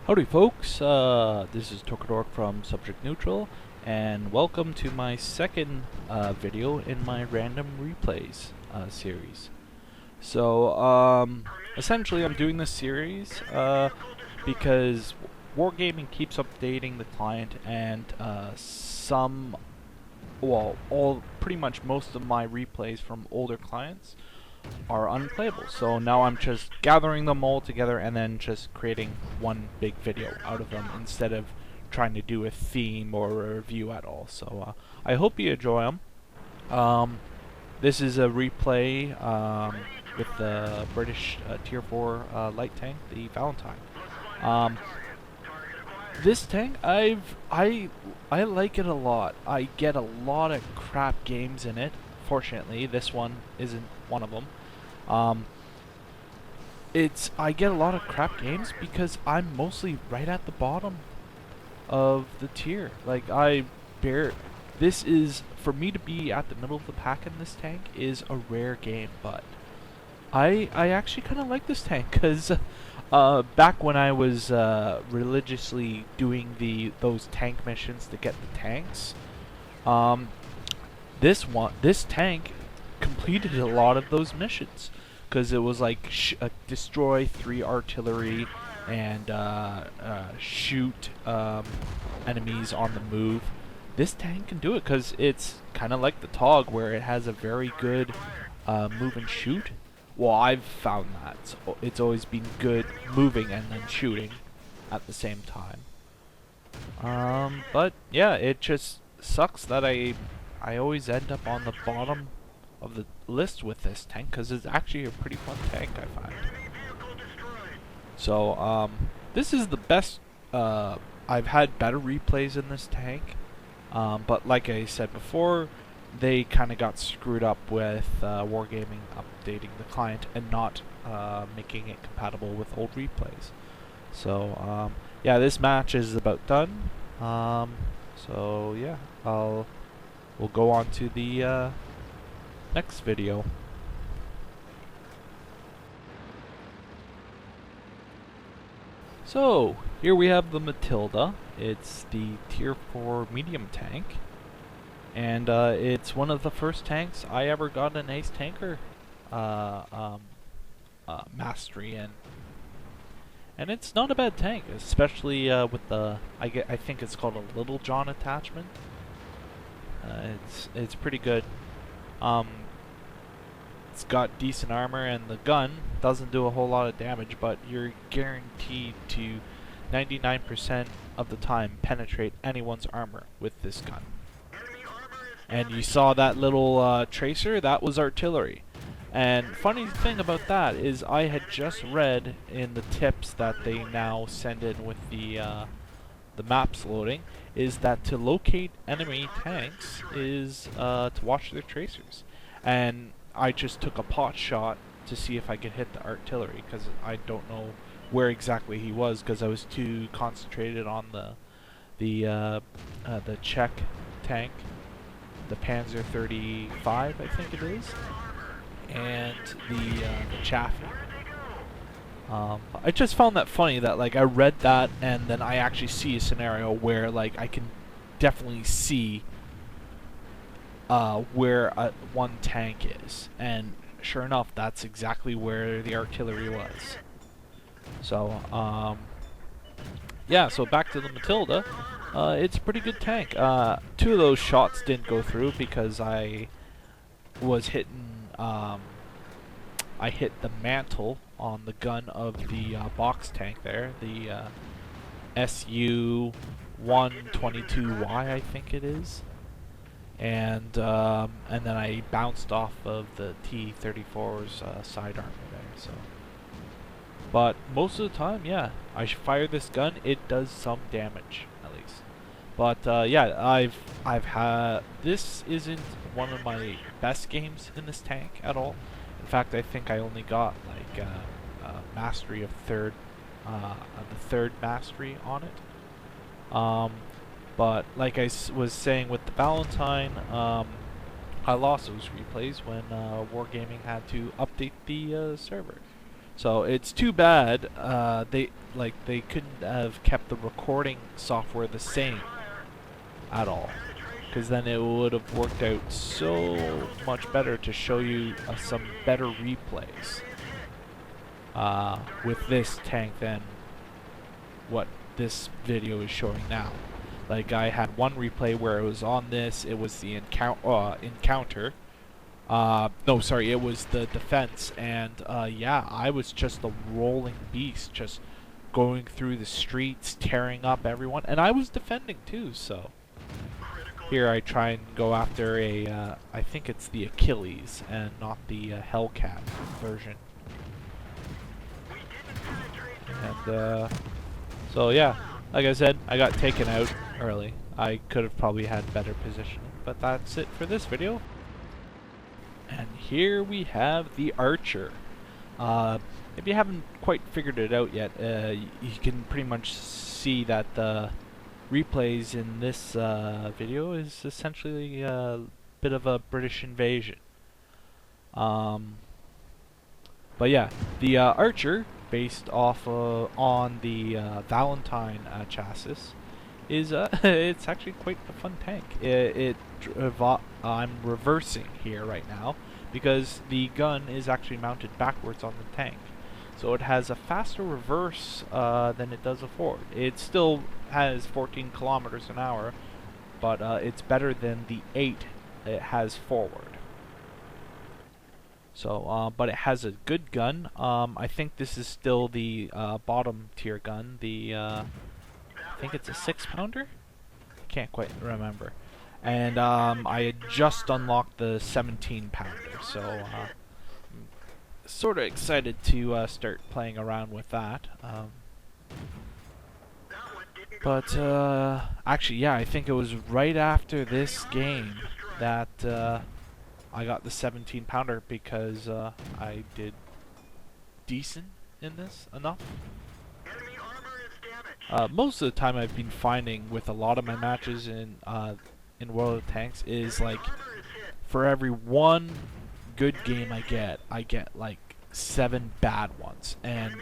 Howdy folks, this is Tork from Subject Neutral, and welcome to my second video in my random replays series. So, essentially I'm doing this series because Wargaming keeps updating the client, and pretty much most of my replays from older clients are unplayable. So now I'm just gathering them all together and then just creating one big video out of them instead of trying to do a theme or a review at all. So I hope you enjoy them. This is a replay with the British Tier 4 light tank, the Valentine. This tank, I like it a lot. I get a lot of crap games in it. Fortunately, this one isn't one of them. I get a lot of crap games because I'm mostly right at the bottom of the tier. This is, for me to be at the middle of the pack in this tank is a rare game, but I actually kind of like this tank because back when I was religiously doing those tank missions to get the tanks, this tank completed a lot of those missions because it was like destroy 3 artillery and shoot enemies on the move. This tank can do it because it's kind of like the TOG, where it has a very good move and shoot. Well, I've found that it's always been good moving and then shooting at the same time. But yeah, it just sucks that I always end up on the bottom of the list with this tank because it's actually a pretty fun tank, I find. So this is the best. I've had better replays in this tank, but like I said before, they kind of got screwed up with Wargaming updating the client and not making it compatible with old replays. So yeah, this match is about done. So yeah, we'll go on to the next video. So here we have the Matilda. It's the Tier 4 medium tank, and it's one of the first tanks I ever got an ace tanker mastery in. And it's not a bad tank, especially with the I think it's called a Little John attachment. It's pretty good. It's got decent armor, and the gun doesn't do a whole lot of damage, but you're guaranteed to 99% of the time penetrate anyone's armor with this gun. And you saw that little tracer, that was artillery. And funny thing about that is I had just read in the tips that they now send in with the maps loading, is that to locate enemy tanks is to watch their tracers. And I just took a pot shot to see if I could hit the artillery because I don't know where exactly he was because I was too concentrated on the Czech tank, the Panzer 35, I think it is, and the Chaffee. I just found that funny that I read that and then I actually see a scenario where I can definitely see where one tank is, and sure enough, that's exactly where the artillery was. So yeah, so back to the Matilda. It's a pretty good tank. 2 of those shots didn't go through because I was hitting I hit the mantle on the gun of the box tank there, the SU-122Y, I think it is, and then I bounced off of the T-34's side armor there. So, but most of the time, yeah, I fire this gun, it does some damage at least. But yeah, I've had, this isn't one of my best games in this tank at all. In fact, I think I only got mastery of the third mastery on it. But like I was saying with the Valentine, I lost those replays when Wargaming had to update the server. So it's too bad they couldn't have kept the recording software the same at all, because then it would have worked out so much better to show you some better replays with this tank than what this video is showing now. Like, I had one replay where it was on this, it was the encounter. No, sorry, it was the defense, and yeah, I was just a rolling beast, just going through the streets, tearing up everyone, and I was defending too, so. Here I try and go after a, I think it's the Achilles, and not the Hellcat version. And, so yeah, like I said, I got taken out early. I could have probably had better positioning, but that's it for this video. And here we have the Archer. If you haven't quite figured it out yet, you can pretty much see that the replays in this video is essentially a bit of a British invasion. But yeah, the Archer, based off on the Valentine chassis, is it's actually quite a fun tank. I'm reversing here right now because the gun is actually mounted backwards on the tank, so it has a faster reverse than it does a forward. It still has 14 kilometers an hour, but it's better than the 8 it has forward. So, but it has a good gun. I think this is still the bottom tier gun. The I think it's a 6-pounder. Can't quite remember. And I had just unlocked the 17-pounder, so I'm sort of excited to start playing around with that. But actually, yeah, I think it was right after this game that I got the 17-pounder because I did decent in this enough. Most of the time I've been finding with a lot of my matches in World of Tanks is like, for every one good game I get like 7 bad ones, and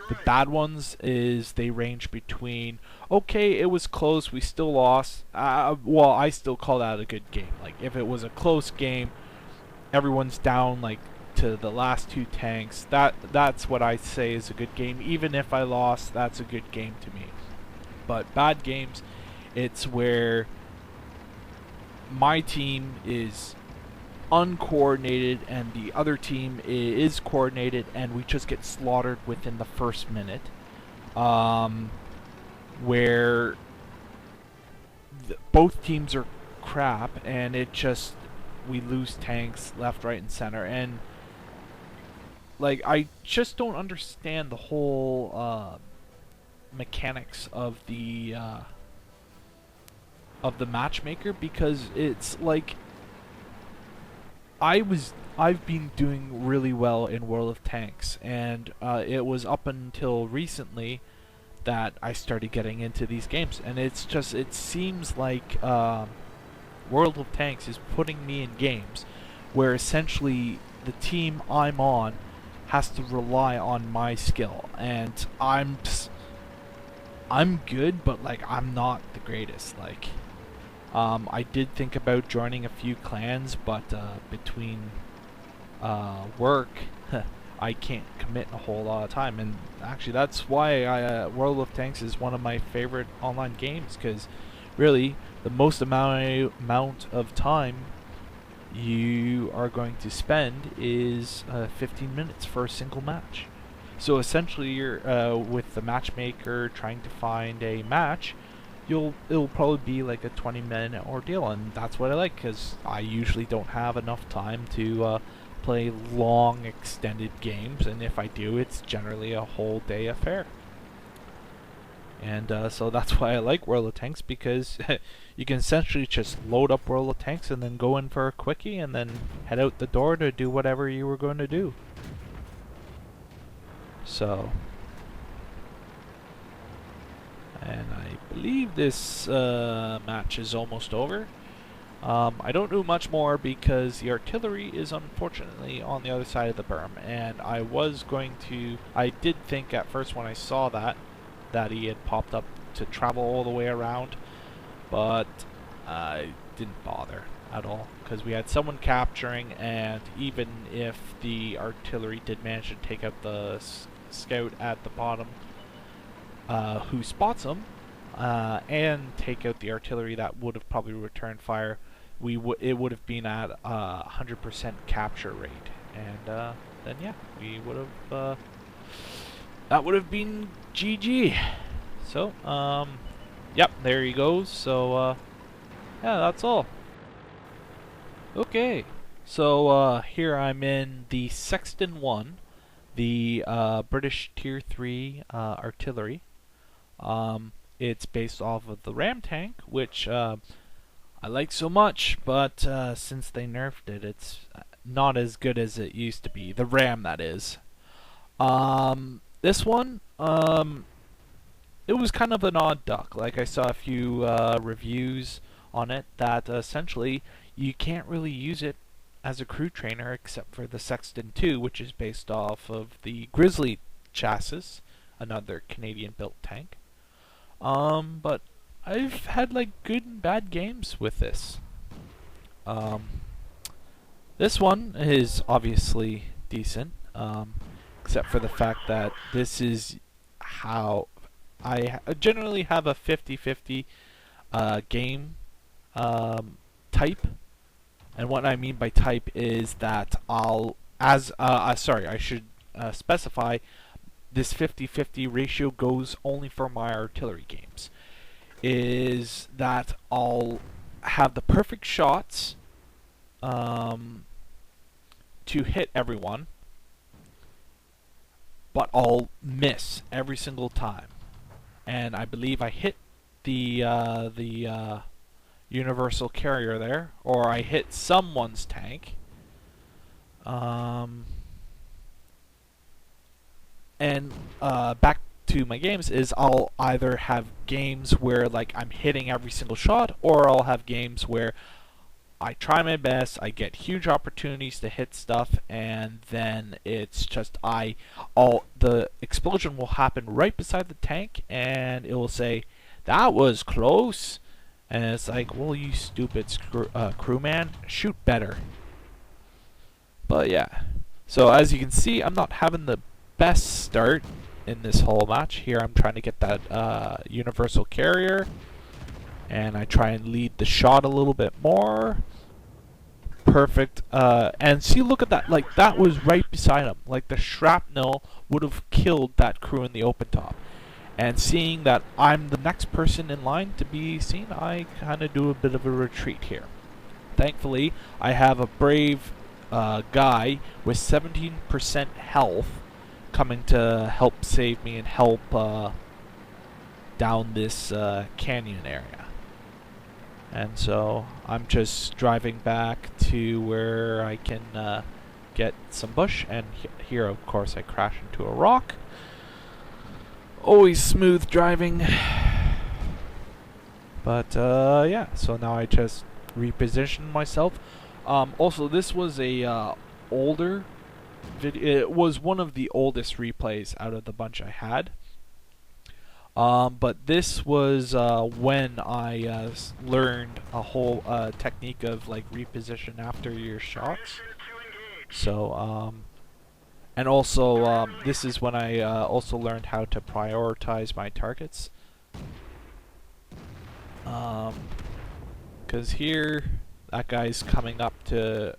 the bad ones is they range between, okay, it was close, we still lost, well, I still call that a good game. Like, if it was a close game, everyone's down like to the last 2 tanks, that's what I say is a good game. Even if I lost, that's a good game to me. But bad games, it's where my team is uncoordinated and the other team is coordinated, and we just get slaughtered within the first minute, where both teams are crap, and it just, we lose tanks left, right, and center. And like, I just don't understand the whole mechanics of the matchmaker, because it's like, I've been doing really well in World of Tanks, and it was up until recently that I started getting into these games, and it's just, it seems like World of Tanks is putting me in games where essentially the team I'm on has to rely on my skill, and I'm good, but like, I'm not the greatest. Like, I did think about joining a few clans, but between work, I can't commit a whole lot of time. And actually, that's why World of Tanks is one of my favorite online games, because really, the most amount of time you are going to spend is 15 minutes for a single match. So essentially, you're with the matchmaker trying to find a match, it'll probably be like a 20-minute ordeal, and that's what I like, because I usually don't have enough time to play long extended games, and if I do, it's generally a whole day affair. And so that's why I like World of Tanks, because you can essentially just load up World of Tanks and then go in for a quickie and then head out the door to do whatever you were going to do. So, and I believe this match is almost over. I don't do much more because the artillery is unfortunately on the other side of the berm, and I did think at first when I saw that he had popped up to travel all the way around, but I didn't bother at all because we had someone capturing, and even if the artillery did manage to take out the scout at the bottom who spots him and take out the artillery that would have probably returned fire, it would have been at 100% capture rate, and then yeah, we would have that would have been GG. So yep, there he goes. So yeah, that's all. Okay, so here I'm in the Sexton 1, the British Tier 3 artillery. It's based off of the Ram tank, which I like so much, but since they nerfed it, it's not as good as it used to be. The Ram, that is. This one, it was kind of an odd duck. Like, I saw a few reviews on it that essentially you can't really use it as a crew trainer except for the Sexton 2, which is based off of the Grizzly chassis, another Canadian-built tank. But I've had like good and bad games with this. This one is obviously decent, except for the fact that this is how I generally have a 50-50 game type. And what I mean by type is that I should specify this 50-50 ratio goes only for my artillery games. Is that I'll have the perfect shots to hit everyone, but I'll miss every single time. And I believe I hit the universal carrier there, or I hit someone's tank. And back to my games is I'll either have games where like I'm hitting every single shot, or I'll have games where I try my best, I get huge opportunities to hit stuff, and then it's just the explosion will happen right beside the tank, and it will say, "That was close," and it's like, well, you stupid crewman, shoot better. But yeah, so as you can see, I'm not having the best start in this whole match. Here I'm trying to get that universal carrier, and I try and lead the shot a little bit more. Perfect. And see, look at that. Like, that was right beside him. Like, the shrapnel would have killed that crew in the open top. And seeing that I'm the next person in line to be seen, I kind of do a bit of a retreat here. Thankfully, I have a brave guy with 17% health coming to help save me and help down this canyon area. And so I'm just driving back to where I can get some bush, and here of course I crash into a rock. Always smooth driving. But yeah, so now I just reposition myself. Also, this was a older video. It was one of the oldest replays out of the bunch I had. But this was when I learned a whole technique of like reposition after your shots. So and also this is when I also learned how to prioritize my targets. Because here that guy's coming up to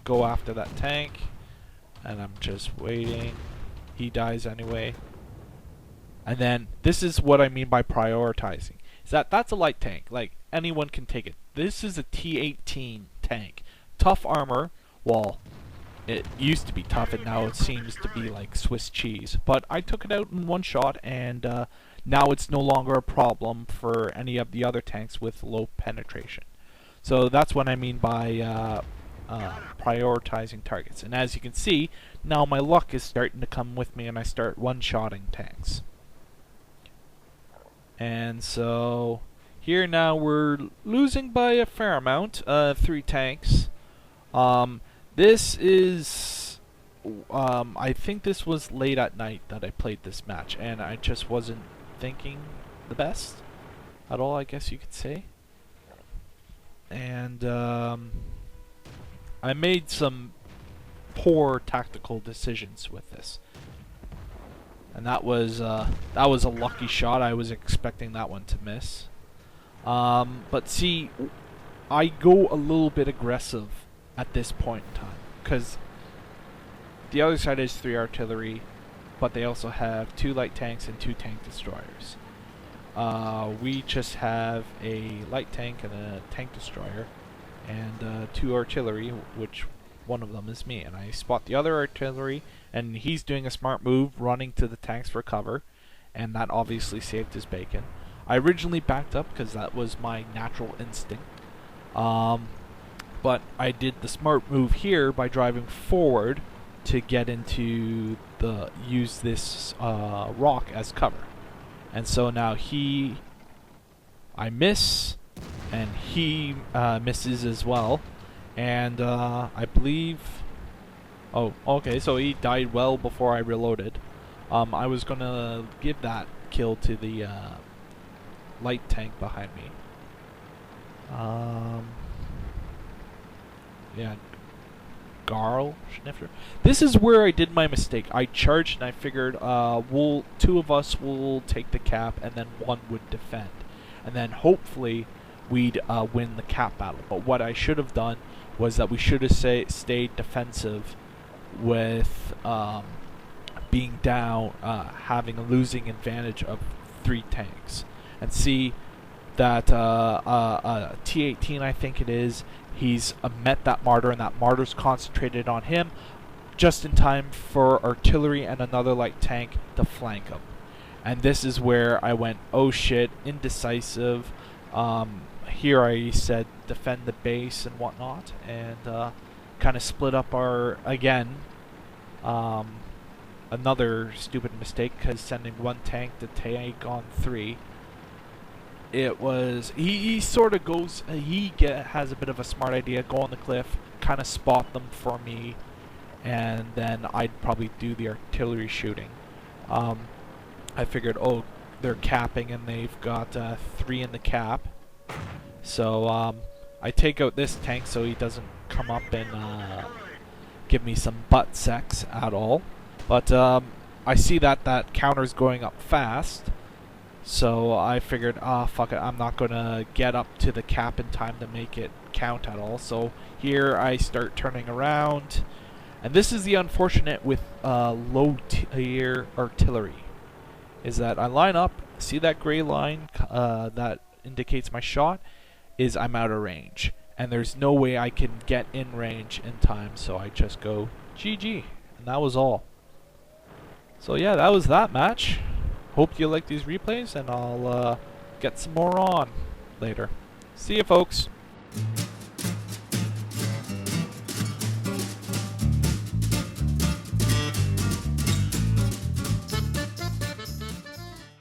go after that tank, and I'm just waiting. He dies anyway. And then this is what I mean by prioritizing. Is that's a light tank. Like, anyone can take it. This is a T-18 tank. Tough armor. Well, it used to be tough, and now it seems to be like Swiss cheese. But I took it out in one shot, and now it's no longer a problem for any of the other tanks with low penetration. So that's what I mean by prioritizing targets. And as you can see, now my luck is starting to come with me, and I start one-shotting tanks. And so Here now we're losing by a fair amount, 3 tanks. This is, I think this was late at night that I played this match, and I just wasn't thinking the best at all, I guess you could say. And I made some poor tactical decisions with this. And that was a lucky shot. I was expecting that one to miss. But see, I go a little bit aggressive at this point in time, because the other side is 3 artillery, but they also have 2 light tanks and 2 tank destroyers. We just have a light tank and a tank destroyer, and 2 artillery, which one of them is me. And I spot the other artillery, and he's doing a smart move, running to the tanks for cover, and that obviously saved his bacon. I originally backed up because that was my natural instinct, but I did the smart move here by driving forward to get into use this rock as cover. And so now I miss, and he misses as well, and I believe, oh, okay, so he died well before I reloaded. I was gonna give that kill to the light tank behind me. Yeah, Garl Schnifter. This is where I did my mistake. I charged and I figured 2 of us will take the cap and then 1 would defend, and then hopefully we'd win the cap battle. But what I should have done was that we should have stayed defensive with being down, having a losing advantage of 3 tanks. And see that T-18, I think it is, he's met that martyr, and that martyr's concentrated on him just in time for artillery and another light tank to flank him. And this is where I went, oh shit, indecisive. Here I said defend the base and whatnot, and kind of split up our, again, another stupid mistake, because sending 1 tank to take on 3. It was, he sort of goes, has a bit of a smart idea, go on the cliff, kind of spot them for me, and then I'd probably do the artillery shooting. I figured, oh, they're capping and they've got 3 in the cap, so I take out this tank so he doesn't come up and give me some butt sex at all. But I see that counter's going up fast, so I figured, fuck it, I'm not gonna get up to the cap in time to make it count at all. So here I start turning around, and this is the unfortunate with low tier artillery, is that I line up, see that gray line that indicates my shot, is I'm out of range, and there's no way I can get in range in time, so I just go GG, and that was all. So yeah, that was that match. Hope you like these replays, and I'll get some more on later. See you, folks.